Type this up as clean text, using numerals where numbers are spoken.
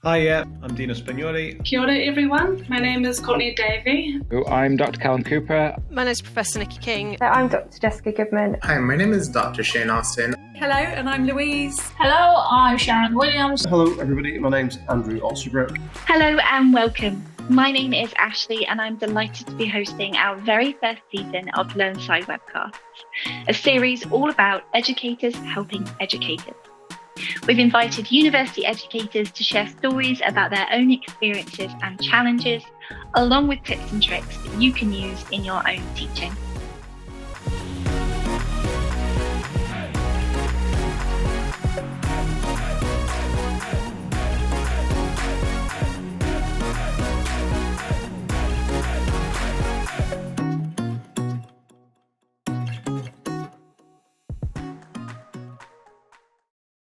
Hi, I'm Dino Spagnoli. Kia ora, everyone. My name is Courtney Davey. I'm Dr. Callum Cooper. My name is Professor Nikki King. I'm Dr. Jessica Goodman. Hi, my name is Dr. Shane Austin. Hello, and I'm Louise. Hello, I'm Sharon Williams. Hello, everybody. My name's Andrew Otterbrook. Hello and welcome. My name is Ashley, and I'm delighted to be hosting our very first season of LearnSci Webcasts, a series all about educators helping educators. We've invited university educators to share stories about their own experiences and challenges, along with tips and tricks that you can use in your own teaching.